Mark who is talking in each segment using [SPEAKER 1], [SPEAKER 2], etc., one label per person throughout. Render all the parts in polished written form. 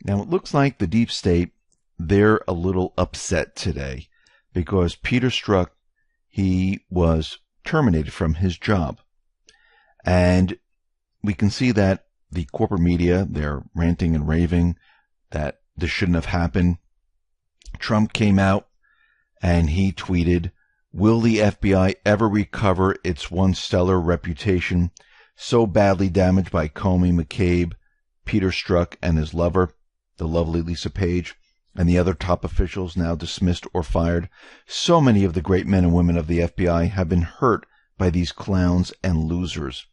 [SPEAKER 1] Now, it looks like the deep state, they're a little upset today because Peter Strzok, he was terminated from his job. And we can see that the corporate media, they're ranting and raving that this shouldn't have happened. Trump came out and he tweeted, "Will the FBI ever recover its once stellar reputation, so badly damaged by Comey, McCabe, Peter Strzok, and his lover, the lovely Lisa Page, and the other top officials now dismissed or fired? So many of the great men and women of the FBI have been hurt by these clowns and losers."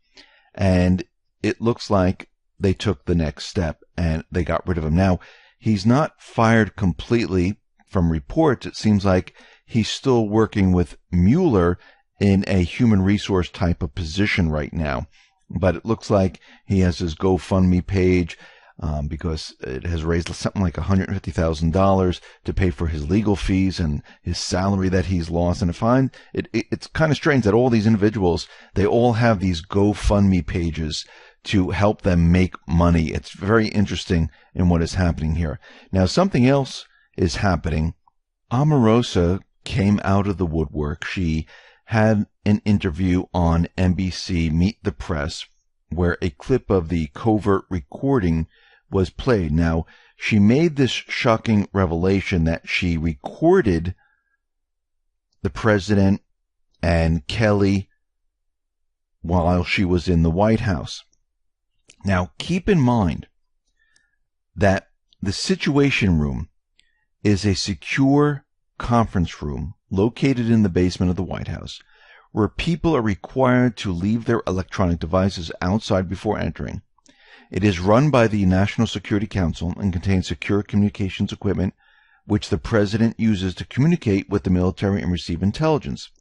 [SPEAKER 1] And it looks like they took the next step and they got rid of him. Now, he's not fired completely. From reports, it seems like he's still working with Mueller in a human resource type of position right now. But it looks like he has his GoFundMe page because it has raised something like $150,000 to pay for his legal fees and his salary that he's lost. And I find it's kind of strange that all these individuals, they all have these GoFundMe pages to help them make money. It's very interesting in what is happening here. Now, something else is happening. Omarosa came out of the woodwork. She had an interview on NBC Meet the Press where a clip of the covert recording was played. Now, she made this shocking revelation that she recorded the president and Kelly while she was in the White House. Now, keep in mind that the Situation Room is a secure conference room located in the basement of the White House where people are required to leave their electronic devices outside before entering. It is run by the National Security Council and contains secure communications equipment which the president uses to communicate with the military and receive intelligence.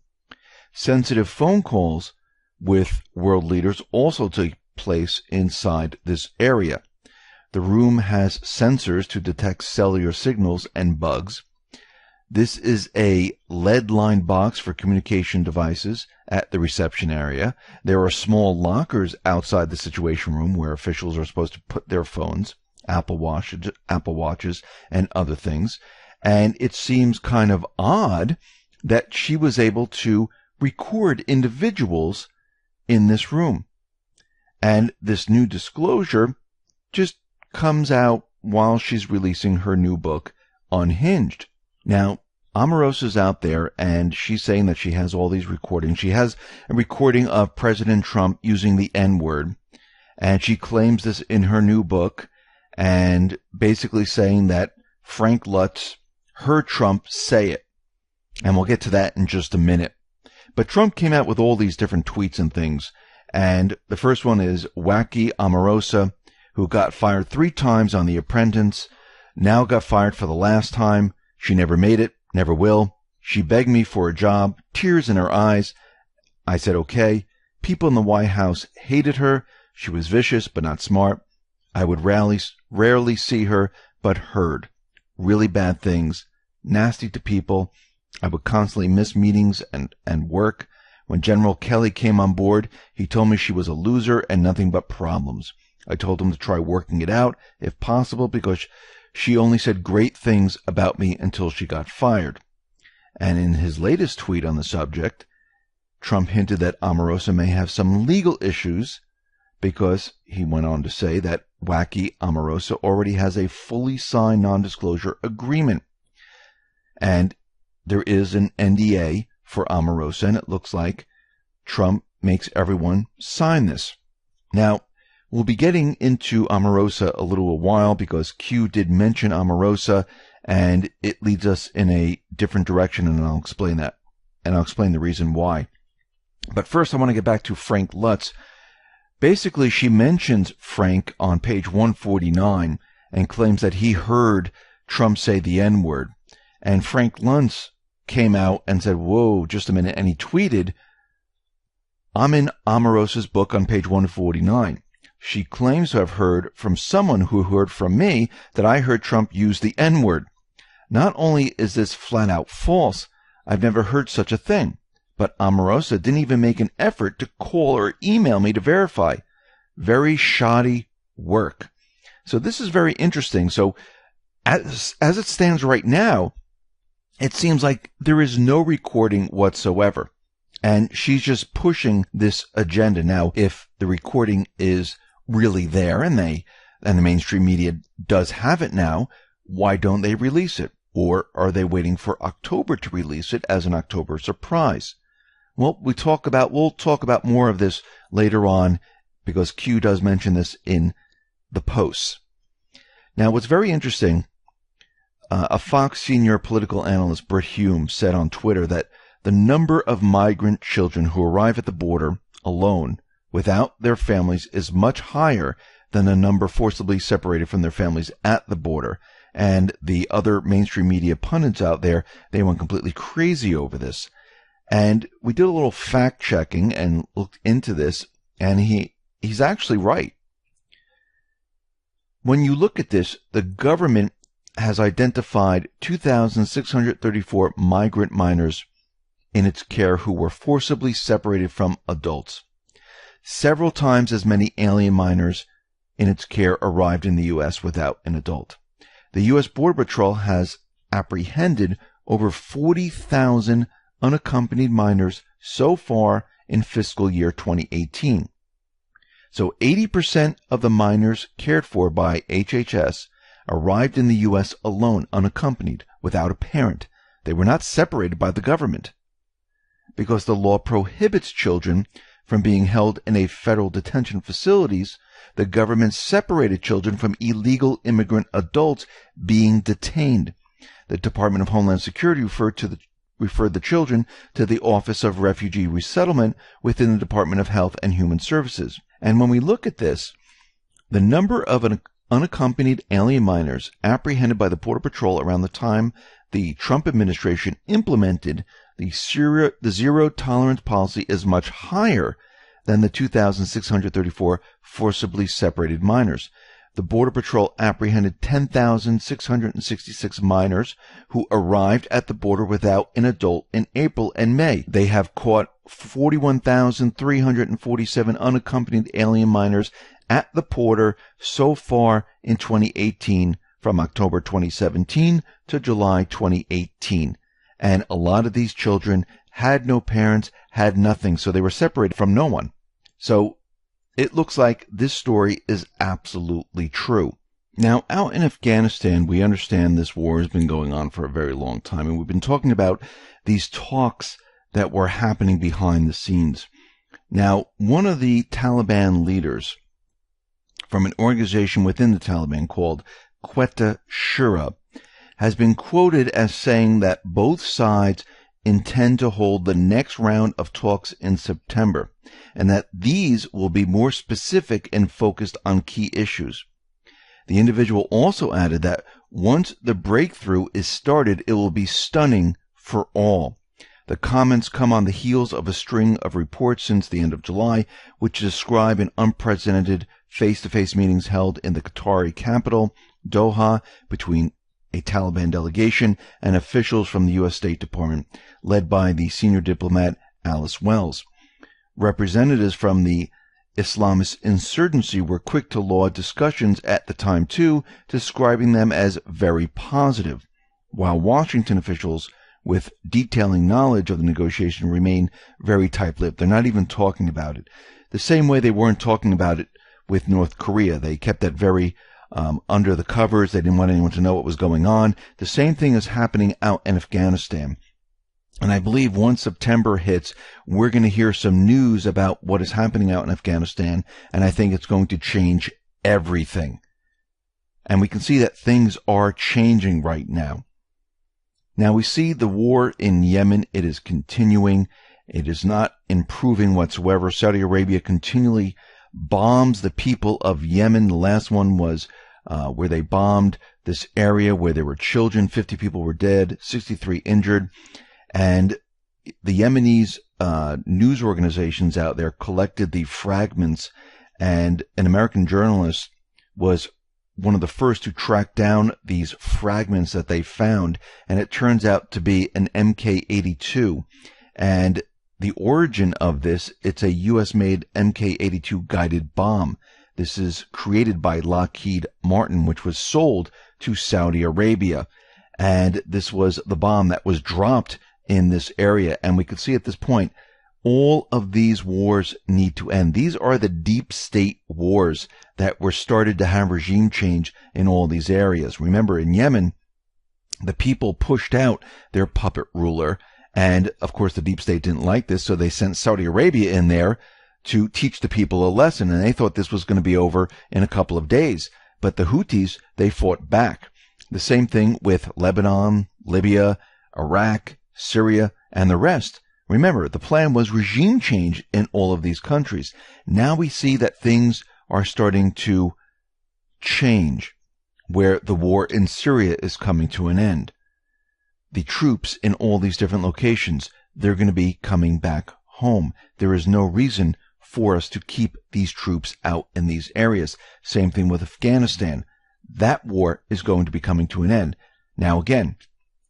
[SPEAKER 1] Sensitive phone calls with world leaders also take place inside this area. The room has sensors to detect cellular signals and bugs. This is a lead-lined box for communication devices at the reception area. There are small lockers outside the Situation Room where officials are supposed to put their phones, Apple Watches, and other things. And it seems kind of odd that she was able to record individuals in this room. And this new disclosure just comes out while she's releasing her new book, Unhinged. Now, Omarosa's out there, and she's saying that she has all these recordings. She has a recording of President Trump using the N-word, and she claims this in her new book, and basically saying that Frank Lutz heard Trump say it. And we'll get to that in just a minute. But Trump came out with all these different tweets and things, and the first one is Wacky Omarosa, who got fired 3 times on The Apprentice, now got fired for the last time. She never made it, never will. She begged me for a job, tears in her eyes. I said, okay. People in the White House hated her. She was vicious, but not smart. I would rarely see her, but heard really bad things, nasty to people. I would constantly miss meetings and work. When General Kelly came on board, he told me she was a loser and nothing but problems. I told him to try working it out, if possible, because she only said great things about me until she got fired. And in his latest tweet on the subject, Trump hinted that Omarosa may have some legal issues because he went on to say that Wacky Omarosa already has a fully signed non-disclosure agreement. And there is an NDA for Omarosa, and it looks like Trump makes everyone sign this. Now, we'll be getting into Omarosa a little while because Q did mention Omarosa, and it leads us in a different direction, and I'll explain that. And I'll explain the reason why. But first, I want to get back to Frank Lutz. Basically, she mentions Frank on page 149 and claims that he heard Trump say the N-word. And Frank Lutz came out and said, whoa, just a minute. And he tweeted, I'm in Omarosa's book on page 149. She claims to have heard from someone who heard from me that I heard Trump use the N-word. Not only is this flat out false, I've never heard such a thing. But Omarosa didn't even make an effort to call or email me to verify. Very shoddy work. So this is very interesting. So as it stands right now, it seems like there is no recording whatsoever. And she's just pushing this agenda. Now, if the recording is really there and the mainstream media does have it now, why don't they release it? Or are they waiting for October to release it as an October surprise? Well, we'll talk about more of this later on, because Q does mention this in the posts. Now, what's very interesting, a Fox senior political analyst, Brit Hume, said on Twitter that the number of migrant children who arrive at the border alone without their families is much higher than the number forcibly separated from their families at the border. And the other mainstream media pundits out there, they went completely crazy over this. And we did a little fact checking and looked into this, and he's actually right. When you look at this, the government has identified 2,634 migrant minors in its care who were forcibly separated from adults. Several times as many alien minors in its care arrived in the U.S. without an adult. The U.S. Border Patrol has apprehended over 40,000 unaccompanied minors so far in fiscal year 2018. So 80% of the minors cared for by HHS arrived in the U.S. alone, unaccompanied, without a parent. They were not separated by the government. Because the law prohibits children from being held in a federal detention facilities, the government separated children from illegal immigrant adults being detained. The Department of Homeland Security referred the children to the Office of Refugee Resettlement within the Department of Health and Human Services. And when we look at this, the number of unaccompanied alien minors apprehended by the Border Patrol around the time the Trump administration implemented the zero tolerance policy is much higher than the 2,634 forcibly separated minors. The Border Patrol apprehended 10,666 minors who arrived at the border without an adult in April and May. They have caught 41,347 unaccompanied alien minors at the border so far in 2018, from October 2017 to July 2018. And a lot of these children had no parents, had nothing, so they were separated from no one. So it looks like this story is absolutely true. Now, out in Afghanistan, we understand this war has been going on for a very long time, and we've been talking about these talks that were happening behind the scenes. Now, one of the Taliban leaders from an organization within the Taliban called Quetta Shura has been quoted as saying that both sides intend to hold the next round of talks in September, and that these will be more specific and focused on key issues. The individual also added that once the breakthrough is started, it will be stunning for all. The comments come on the heels of a string of reports since the end of July, which describe an unprecedented face-to-face meetings held in the Qatari capital, Doha, between a Taliban delegation and officials from the U.S. State Department, led by the senior diplomat Alice Wells. Representatives from the Islamist insurgency were quick to laud discussions at the time, too, describing them as very positive, while Washington officials with detailing knowledge of the negotiation remain very tight-lipped. They're not even talking about it. The same way they weren't talking about it with North Korea. They kept that very under the covers. They didn't want anyone to know what was going on. The same thing is happening out in Afghanistan. And I believe once September hits, we're going to hear some news about what is happening out in Afghanistan, and I think it's going to change everything. And we can see that things are changing right now. Now we see the war in Yemen. It is continuing. It is not improving whatsoever. Saudi Arabia continually bombs the people of Yemen. The last one was where they bombed this area where there were children. 50 people were dead, 63 injured. And the Yemenis news organizations out there collected the fragments, and an American journalist was one of the first to track down these fragments that they found, and it turns out to be an Mk-82. And the origin of this, it's a U.S.-made Mk-82 guided bomb This is created by Lockheed Martin, which was sold to Saudi Arabia. And this was the bomb that was dropped in this area. And we could see at this point, all of these wars need to end. These are the deep state wars that were started to have regime change in all these areas. Remember, in Yemen, the people pushed out their puppet ruler. And, of course, the deep state didn't like this, so they sent Saudi Arabia in there to teach the people a lesson. And they thought this was going to be over in a couple of days. But the Houthis, they fought back. The same thing with Lebanon, Libya, Iraq, Syria, and the rest. Remember, the plan was regime change in all of these countries. Now we see that things are starting to change, where the war in Syria is coming to an end. The troops in all these different locations, they're going to be coming back home. There is no reason for us to keep these troops out in these areas. Same thing with Afghanistan. That war is going to be coming to an end. Now again,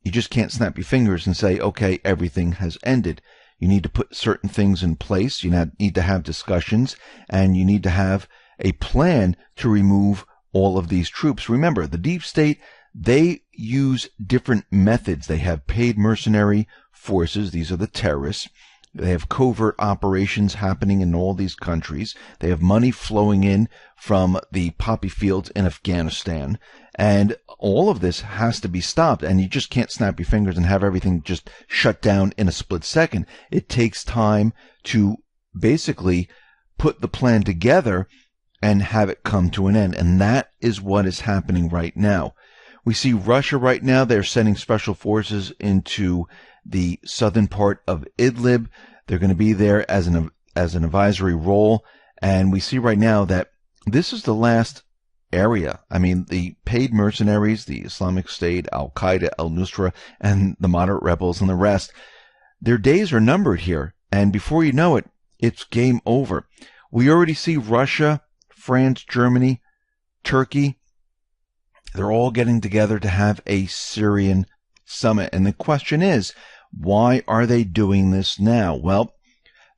[SPEAKER 1] you just can't snap your fingers and say, okay, everything has ended. You need to put certain things in place. You need to have discussions, and you need to have a plan to remove all of these troops. Remember, the deep state, they use different methods. They have paid mercenary forces. These are the terrorists. They have covert operations happening in all these countries. They have money flowing in from the poppy fields in Afghanistan. And all of this has to be stopped. And you just can't snap your fingers and have everything just shut down in a split second. It takes time to basically put the plan together and have it come to an end. And that is what is happening right now. We see Russia right now. They're sending special forces into the southern part of Idlib. They're going to be there as an advisory role. And we see right now that this is the last area. I mean, the paid mercenaries, the Islamic State, Al-Qaeda, Al-Nusra, and the moderate rebels and the rest, their days are numbered here. And before you know it, it's game over. We already see Russia, France, Germany, Turkey. They're all getting together to have a Syrian summit. And the question is, why are they doing this now? Well,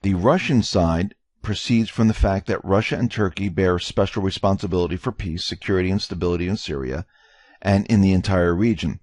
[SPEAKER 1] the Russian side proceeds from the fact that Russia and Turkey bear special responsibility for peace, security, and stability in Syria and in the entire region.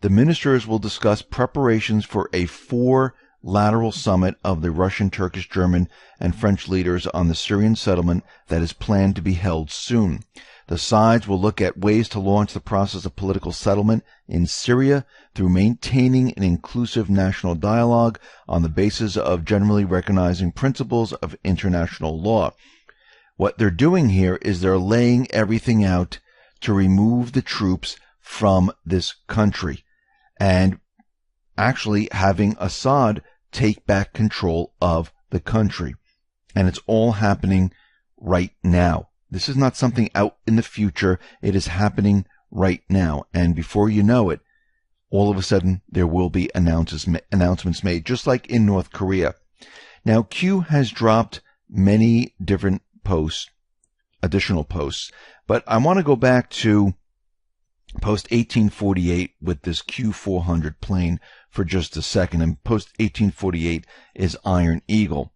[SPEAKER 1] The ministers will discuss preparations for a four-lateral summit of the Russian, Turkish, German, and French leaders on the Syrian settlement that is planned to be held soon. The sides will look at ways to launch the process of political settlement in Syria through maintaining an inclusive national dialogue on the basis of generally recognizing principles of international law. What they're doing here is they're laying everything out to remove the troops from this country and actually having Assad take back control of the country. And it's all happening right now. This is not something out in the future. It is happening right now. And before you know it, all of a sudden, there will be announcements made, just like in North Korea. Now, Q has dropped many different posts, additional posts. But I want to go back to post 1848 with this Q400 plane for just a second. And post 1848 is Iron Eagle.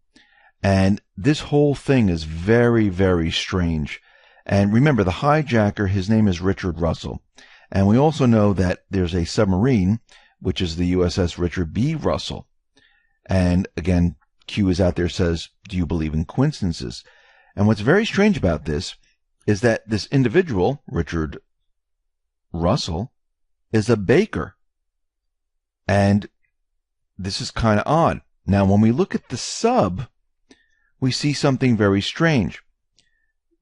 [SPEAKER 1] And this whole thing is very, very strange. And remember, the hijacker, his name is Richard Russell. And we also know that there's a submarine, which is the USS Richard B. Russell. And again, Q is out there, says, do you believe in coincidences? And what's very strange about this is that this individual, Richard Russell, is a baker. And this is kind of odd. Now, when we look at the sub, we see something very strange.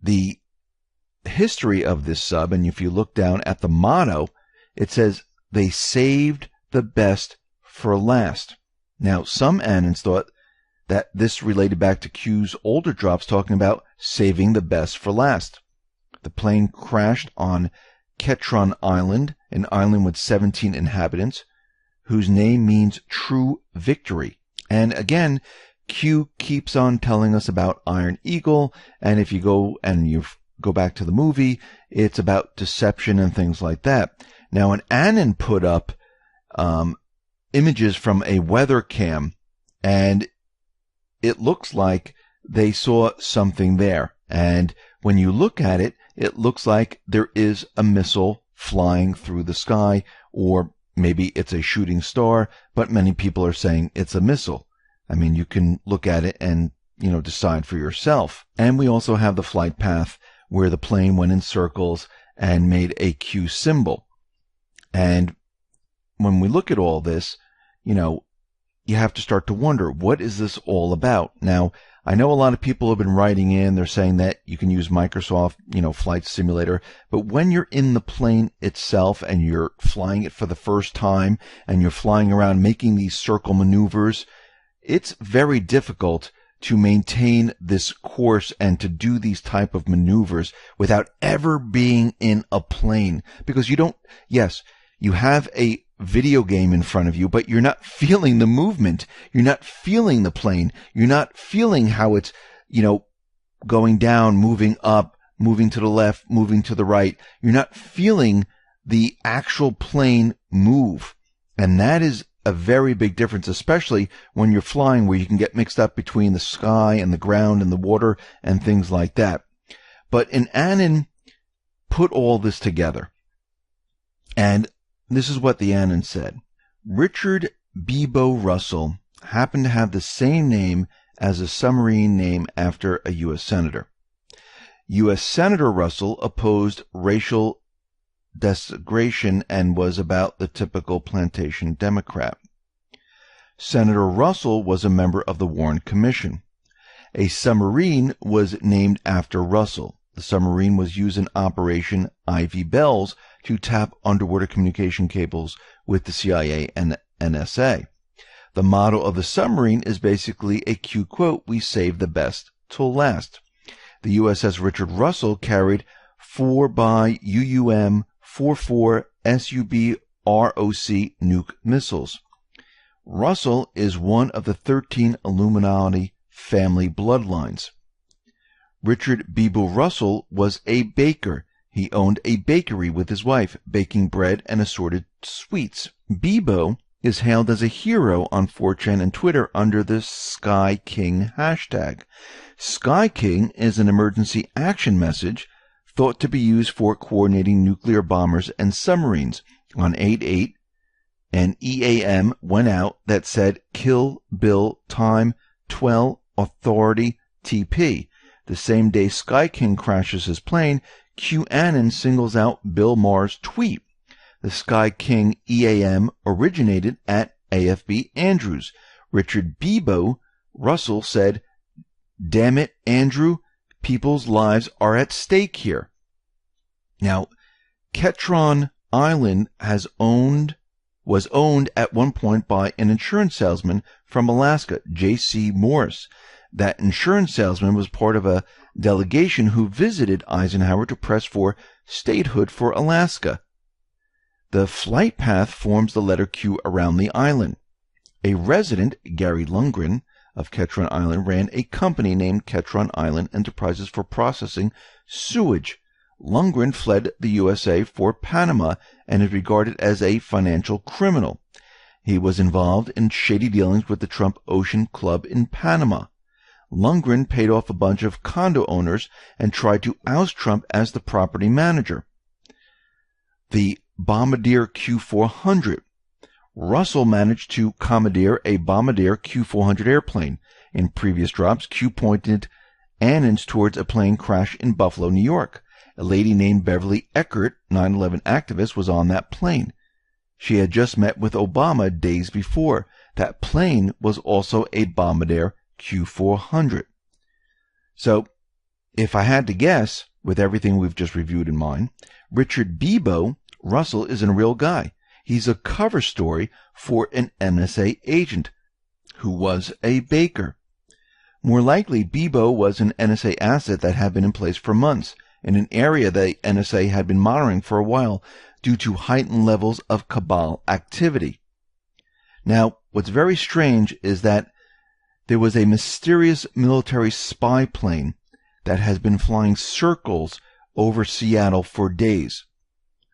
[SPEAKER 1] The history of this sub, and if you look down at the motto, it says, they saved the best for last. Now, some Annans thought that this related back to Q's older drops talking about saving the best for last. The plane crashed on Ketron Island, an island with 17 inhabitants, whose name means true victory. And again, Q keeps on telling us about Iron Eagle, and if you go back to the movie, it's about deception and things like that. Now, an Annan put up images from a weather cam, and it looks like they saw something there. And when you look at it, it looks like there is a missile flying through the sky, or maybe it's a shooting star, but many people are saying it's a missile. I mean, you can look at it and, decide for yourself. And we also have the flight path where the plane went in circles and made a Q symbol. And when we look at all this, you have to start to wonder, what is this all about? Now, I know a lot of people have been writing in, they're saying that you can use Microsoft, Flight Simulator, but when you're in the plane itself and you're flying it for the first time and you're flying around making these circle maneuvers, it's very difficult to maintain this course and to do these type of maneuvers without ever being in a plane. Because you have a video game in front of you, but you're not feeling the movement. You're not feeling the plane. You're not feeling how it's, going down, moving up, moving to the left, moving to the right. You're not feeling the actual plane move. And that is a very big difference, especially when you're flying, where you can get mixed up between the sky and the ground and the water and things like that. But Annan put all this together. And this is what the Annan said. Richard Beebo Russell happened to have the same name as a submarine named after a U.S. Senator. U.S. Senator Russell opposed racial desegregation and was about the typical plantation Democrat. Senator Russell was a member of the Warren Commission. A submarine was named after Russell. The submarine was used in Operation Ivy Bells to tap underwater communication cables with the CIA and NSA. The motto of the submarine is basically a Q quote, "We save the best till last." The USS Richard Russell carried 4x UUM-44 SUB-ROC nuke missiles. Russell is one of the 13 Illuminati family bloodlines. Richard Beebo Russell was a baker. He owned a bakery with his wife, baking bread and assorted sweets. Beebo is hailed as a hero on 4chan and Twitter under the Sky King hashtag. Sky King is an emergency action message thought to be used for coordinating nuclear bombers and submarines. On 8/8, an EAM went out that said, "Kill Bill Time 12 Authority TP." The same day Sky King crashes his plane, QAnon singles out Bill Maher's tweet. The Sky King EAM originated at AFB Andrews. Richard Beebo Russell said, "Damn it, Andrew, people's lives are at stake here." Now, Ketron Island was owned at one point by an insurance salesman from Alaska, J.C. Morris. That insurance salesman was part of a delegation who visited Eisenhower to press for statehood for Alaska. The flight path forms the letter Q around the island. A resident, Gary Lundgren of Ketron Island, ran a company named Ketron Island Enterprises for processing sewage. Lundgren fled the USA for Panama and is regarded as a financial criminal. He was involved in shady dealings with the Trump Ocean Club in Panama. Lundgren paid off a bunch of condo owners and tried to oust Trump as the property manager. The Bombardier Q400. Russell managed to commandeer a Bombardier Q400 airplane. In previous drops, Q pointed Annans towards a plane crash in Buffalo, New York. A lady named Beverly Eckert, 9/11 activist, was on that plane. She had just met with Obama days before. That plane was also a Bombardier Q400. So, if I had to guess, with everything we've just reviewed in mind, Richard Beebo Russell isn't a real guy. He's a cover story for an NSA agent who was a baker. More likely, Beebo was an NSA asset that had been in place for months, in an area the NSA had been monitoring for a while due to heightened levels of cabal activity. Now, what's very strange is that there was a mysterious military spy plane that has been flying circles over Seattle for days.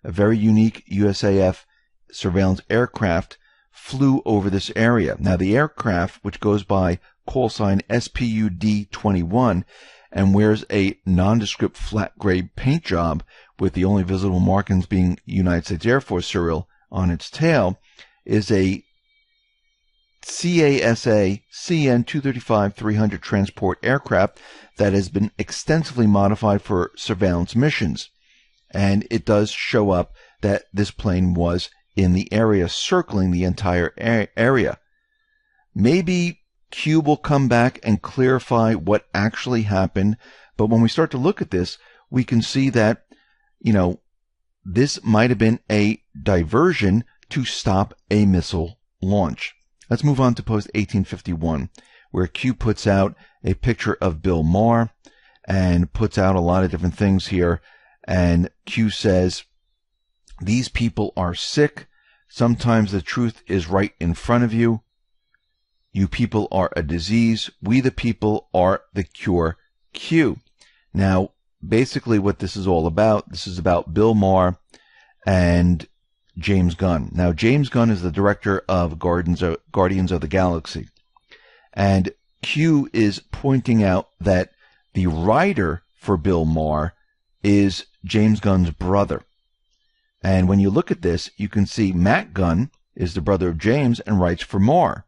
[SPEAKER 1] A very unique USAF surveillance aircraft flew over this area. Now, the aircraft, which goes by call sign SPUD-21, and wears a nondescript flat gray paint job with the only visible markings being United States Air Force serial on its tail, is a CASA CN-235-300 transport aircraft that has been extensively modified for surveillance missions. And it does show up that this plane was in the area, circling the entire area. Maybe Q will come back and clarify what actually happened, but when we start to look at this, we can see that, this might have been a diversion to stop a missile launch. Let's move on to post 1851, where Q puts out a picture of Bill Maher and puts out a lot of different things here. And Q says, "These people are sick. Sometimes the truth is right in front of you. You people are a disease. We the people are the cure." Q. Now, basically what this is all about, this is about Bill Maher and James Gunn. Now, James Gunn is the director of Guardians of the Galaxy. And Q is pointing out that the writer for Bill Maher is James Gunn's brother. And when you look at this, you can see Matt Gunn is the brother of James and writes for Maher.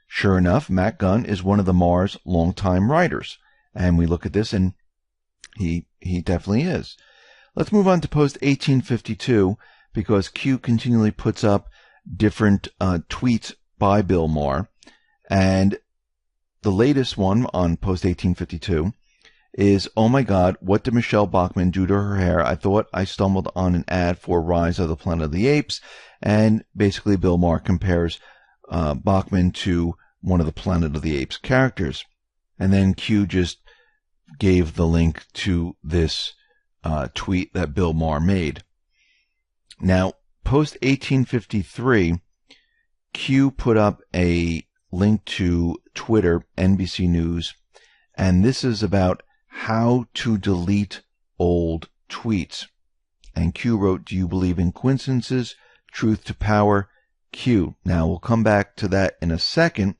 [SPEAKER 1] Sure enough, Matt Gunn is one of the Maher's longtime writers. And we look at this and he definitely is. Let's move on to post 1852, because Q continually puts up different tweets by Bill Maher. And the latest one on post 1852 is, "Oh my God, what did Michelle Bachmann do to her hair? I thought I stumbled on an ad for Rise of the Planet of the Apes." And basically Bill Maher compares Bachmann to one of the Planet of the Apes characters. And then Q just gave the link to this tweet that Bill Maher made. Now, post 1853, Q put up a link to Twitter, NBC News, and this is about how to delete old tweets. And Q wrote, "Do you believe in coincidences? Truth to power? Q." Now, we'll come back to that in a second,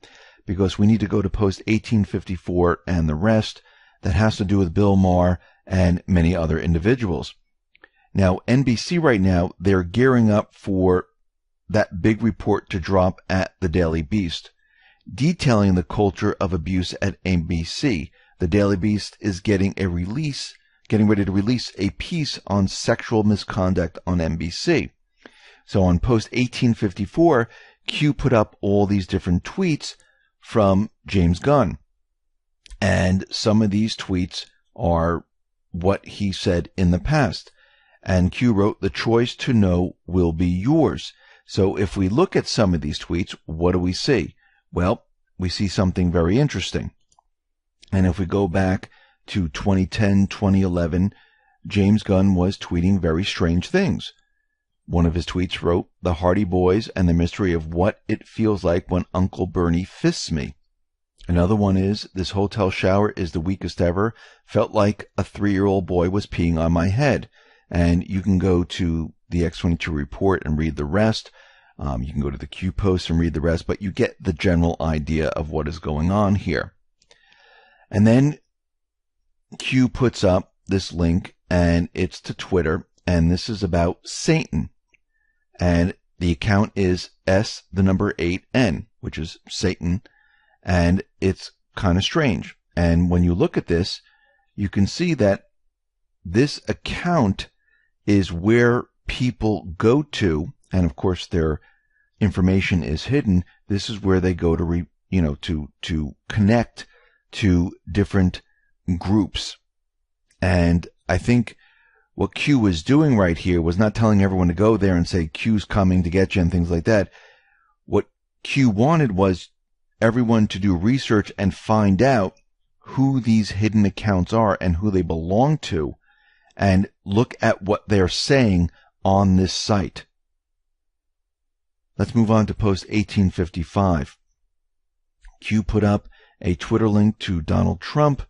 [SPEAKER 1] because we need to go to post 1854 and the rest that has to do with Bill Maher and many other individuals. Now, NBC right now, they're gearing up for that big report to drop at the Daily Beast, detailing the culture of abuse at NBC. The Daily Beast is getting ready to release a piece on sexual misconduct on NBC. So on post 1854, Q put up all these different tweets from James Gunn. And some of these tweets are what he said in the past. And Q wrote, "The choice to know will be yours." So if we look at some of these tweets, what do we see? Well, we see something very interesting. And if we go back to 2010, 2011, James Gunn was tweeting very strange things. One of his tweets wrote, "The Hardy Boys and the mystery of what it feels like when Uncle Bernie fists me." Another one is, "This hotel shower is the weakest ever. Felt like a 3-year-old boy was peeing on my head." And you can go to the X22 report and read the rest. You can go to the Q post and read the rest, but you get the general idea of what is going on here. And then Q puts up this link, and it's to Twitter, and this is about Satan. And the account is S8N, which is Satan, and it's kind of strange. And when you look at this, you can see that this account is where people go to, and of course their information is hidden. This is where they go to to connect to different groups. And I think what Q was doing right here was not telling everyone to go there and say Q's coming to get you and things like that. What Q wanted was everyone to do research and find out who these hidden accounts are and who they belong to, and look at what they're saying on this site. Let's move on to post 1855. Q put up a Twitter link to Donald Trump,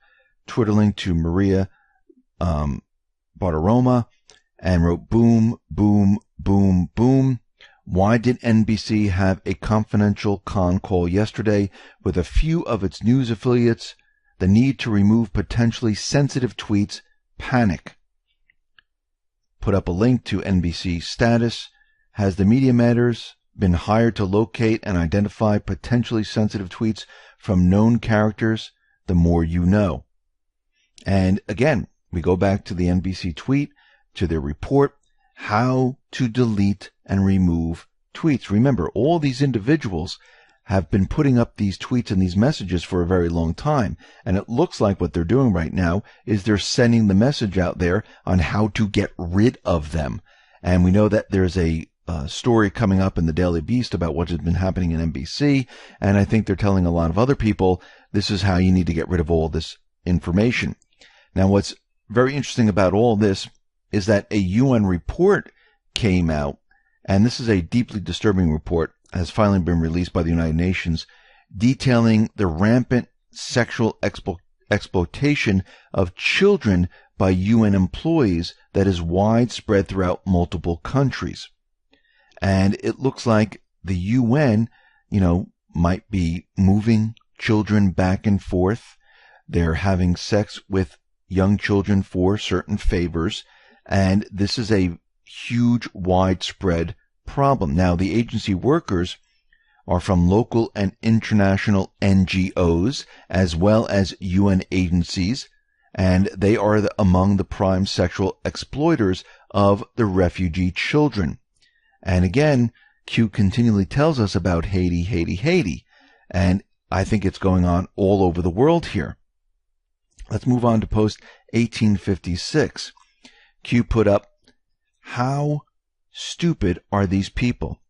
[SPEAKER 1] Twitter link to Maria Bartiromo, and wrote, "Boom, boom, boom, boom. Why did NBC have a confidential con call yesterday with a few of its news affiliates the need to remove potentially sensitive tweets, panic. Put up a link to NBC status. Has the Media Matters been hired to locate and identify potentially sensitive tweets from known characters? The more you know. And again, we go back to the NBC tweet, to their report, how to delete and remove tweets. Remember, all these individuals have been putting up these tweets and these messages for a very long time. And it looks like what they're doing right now is they're sending the message out there on how to get rid of them. And we know that there's a story coming up in the Daily Beast about what has been happening in NBC. And I think they're telling a lot of other people, this is how you need to get rid of all this information. Now, what's very interesting about all this is that a UN report came out, and this is a deeply disturbing report, has finally been released by the United Nations, detailing the rampant sexual exploitation of children by UN employees that is widespread throughout multiple countries. And it looks like the UN, might be moving children back and forth. They're having sex with young children for certain favors. And this is a huge, widespread problem. Now, the agency workers are from local and international NGOs as well as UN agencies, and they are among the prime sexual exploiters of the refugee children. And again, Q continually tells us about Haiti, Haiti, Haiti, and I think it's going on all over the world here. Let's move on to post 1856. Q put up, how stupid are these people?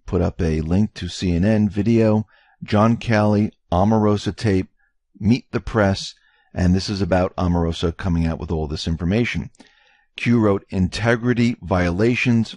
[SPEAKER 1] Put up a link to CNN video, John Kelly, Omarosa tape, Meet the Press, and this is about Omarosa coming out with all this information. Q wrote, integrity violations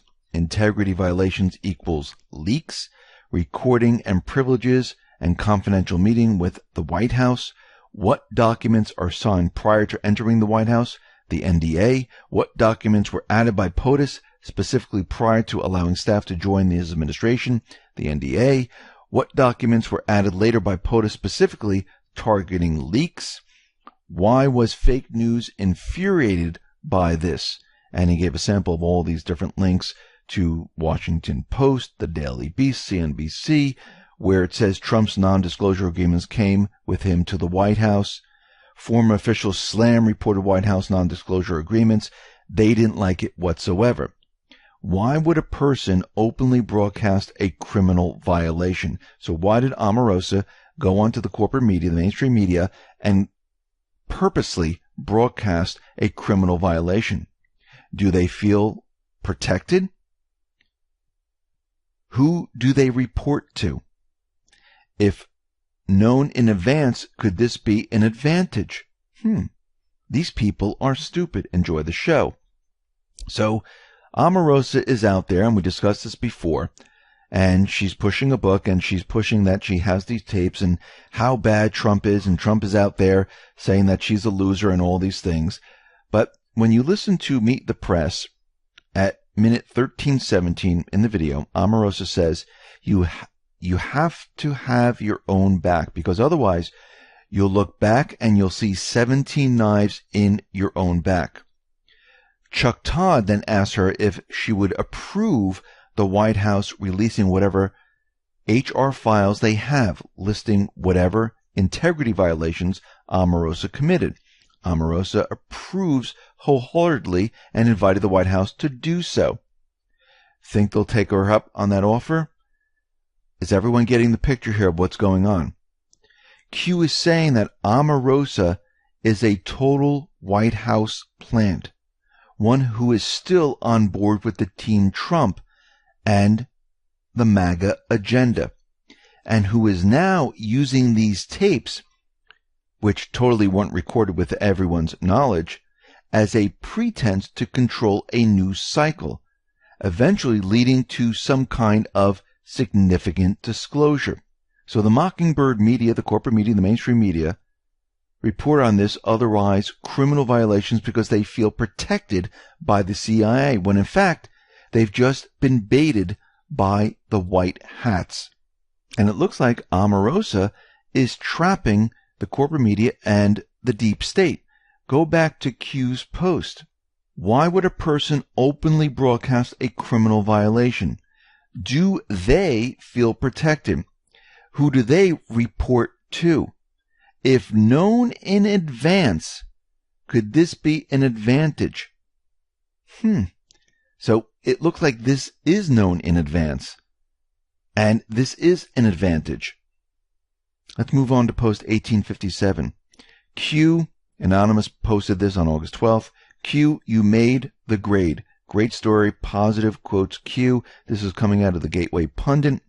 [SPEAKER 1] equals leaks, recording and privileges, and confidential meeting with the White House. What documents are signed prior to entering the White House? The NDA. What documents were added by POTUS specifically prior to allowing staff to join his administration? The NDA. What documents were added later by POTUS specifically targeting leaks? Why was fake news infuriated by this? And he gave a sample of all these different links to Washington Post, the Daily Beast, CNBC, where it says Trump's non-disclosure agreements came with him to the White House. Former officials slam reported White House non-disclosure agreements. They didn't like it whatsoever. Why would a person openly broadcast a criminal violation? So why did Omarosa go onto the corporate media, the mainstream media, and purposely broadcast a criminal violation? Do they feel protected? Who do they report to? If known in advance, could this be an advantage? These people are stupid. Enjoy the show. So Omarosa is out there, and we discussed this before, and she's pushing a book, and she's pushing that she has these tapes and how bad Trump is, and Trump is out there saying that she's a loser and all these things. But when you listen to Meet the Press at minute 13:17 in the video, Omarosa says you have to have your own back, because otherwise you'll look back and you'll see 17 knives in your own back. Chuck Todd then asked her if she would approve the White House releasing whatever HR files they have, listing whatever integrity violations Omarosa committed. Omarosa approves wholeheartedly and invited the White House to do so. Think they'll take her up on that offer? Is everyone getting the picture here of what's going on? Q is saying that Omarosa is a total White House plant, one who is still on board with the Team Trump and the MAGA agenda, and who is now using these tapes, which totally weren't recorded with everyone's knowledge, as a pretense to control a news cycle, eventually leading to some kind of significant disclosure. So the Mockingbird media, the corporate media, the mainstream media, report on this otherwise criminal violations because they feel protected by the CIA, when in fact they've just been baited by the white hats. And it looks like Omarosa is trapping the corporate media and the deep state. Go back to Q's post. Why would a person openly broadcast a criminal violation? Do they feel protected? Who do they report to? If known in advance, could this be an advantage? So it looks like this is known in advance. And this is an advantage. Let's move on to post 1857. Q, Anonymous, posted this on August 12th. Q, you made the grade. Great story, positive quotes Q. This is coming out of the Gateway Pundit.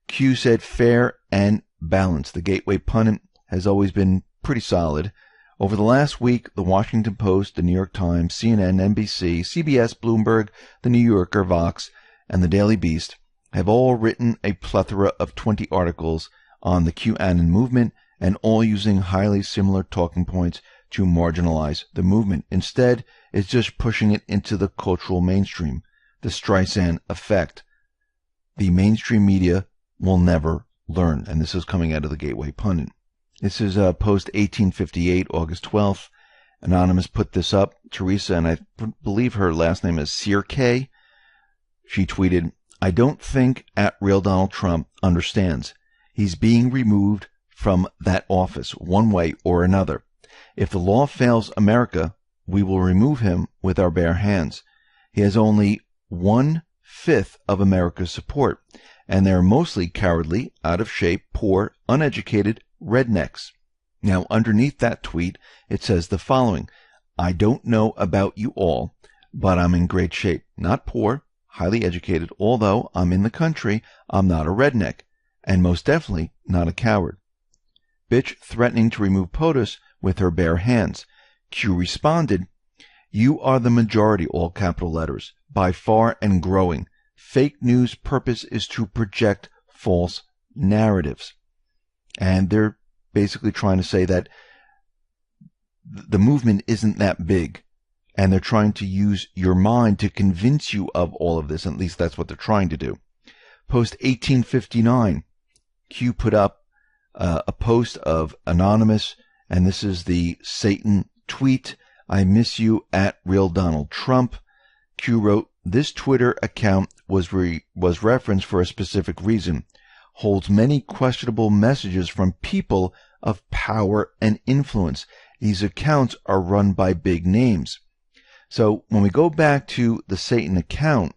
[SPEAKER 1] Q said fair and balanced. The Gateway Pundit has always been pretty solid. Over the last week, the Washington Post, the New York Times, CNN, NBC, CBS, Bloomberg, the New Yorker, Vox, and the Daily Beast have all written a plethora of 20 articles on the QAnon movement, and all using highly similar talking points to marginalize the movement. Instead, it's just pushing it into the cultural mainstream, the Streisand effect. The mainstream media will never learn, and this is coming out of the Gateway Pundit. This is post 1858, August 12th. Anonymous put this up. Teresa, and I believe her last name is Sirke. She tweeted, I don't think @Real Donald Trump understands. He's being removed from that office one way or another. If the law fails America, we will remove him with our bare hands. He has only 1/5 of America's support, and they're mostly cowardly, out of shape, poor, uneducated rednecks. Now, underneath that tweet, it says the following. I don't know about you all, but I'm in great shape. Not poor, highly educated, although I'm in the country, I'm not a redneck, and most definitely not a coward. Bitch threatening to remove POTUS with her bare hands. Q responded, you are the majority, all capital letters, by far and growing. Fake news purpose is to project false narratives. And they're basically trying to say that the movement isn't that big. And they're trying to use your mind to convince you of all of this. At least that's what they're trying to do. Post 1859. Q put up a post of Anonymous, and this is the Satan tweet. I miss you @Real Donald Trump. Q wrote, this Twitter account was referenced for a specific reason. Holds many questionable messages from people of power and influence. These accounts are run by big names. So when we go back to the Satan account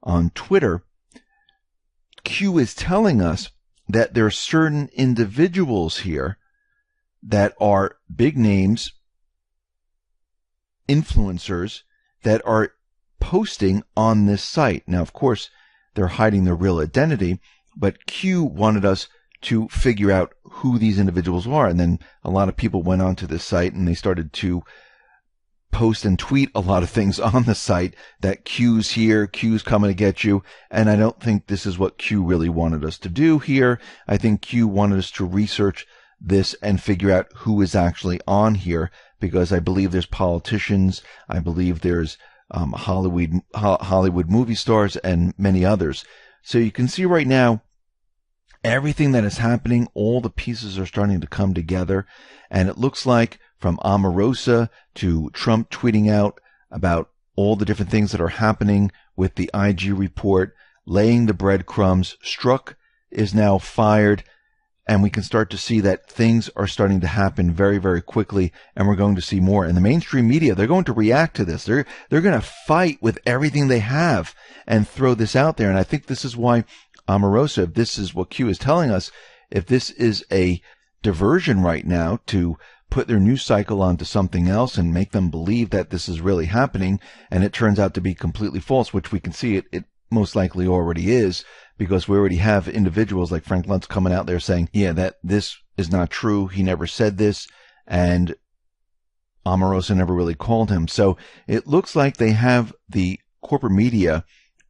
[SPEAKER 1] on Twitter, Q is telling us that there are certain individuals here that are big names, influencers, that are posting on this site. Now, of course, they're hiding their real identity, but Q wanted us to figure out who these individuals are. And then a lot of people went onto this site and they started to post and tweet a lot of things on the site that Q's here, Q's coming to get you. And I don't think this is what Q really wanted us to do here. I think Q wanted us to research this and figure out who is actually on here, because I believe there's politicians, I believe there's Hollywood movie stars, and many others. So you can see right now, everything that is happening, all the pieces are starting to come together, and it looks like from Omarosa to Trump tweeting out about all the different things that are happening with the IG report, laying the breadcrumbs. Strzok is now fired, and we can start to see that things are starting to happen very, very quickly, and we're going to see more. And the mainstream media, they're going to react to this. They're going to fight with everything they have and throw this out there. And I think this is why Omarosa, if this is what Q is telling us, if this is a diversion right now to put their news cycle onto something else and make them believe that this is really happening, and it turns out to be completely false, which we can see it most likely already is, because we already have individuals like Frank Luntz coming out there saying, yeah, that this is not true. He never said this, and Omarosa never really called him. So it looks like they have the corporate media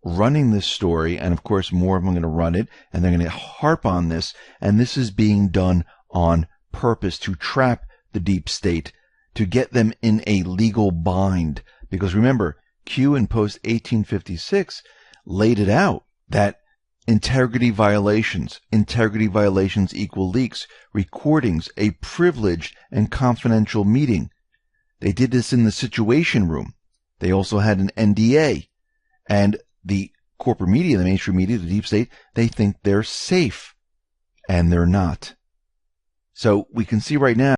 [SPEAKER 1] running this story, and of course more of them are going to run it, and they're going to harp on this, and this is being done on purpose to trap the deep state, to get them in a legal bind. Because remember, Q in post 1856 laid it out that integrity violations. Integrity violations equal leaks. Recordings, a privileged and confidential meeting. They did this in the Situation Room. They also had an NDA. And the corporate media, the mainstream media, the deep state, they think they're safe. And they're not. So we can see right now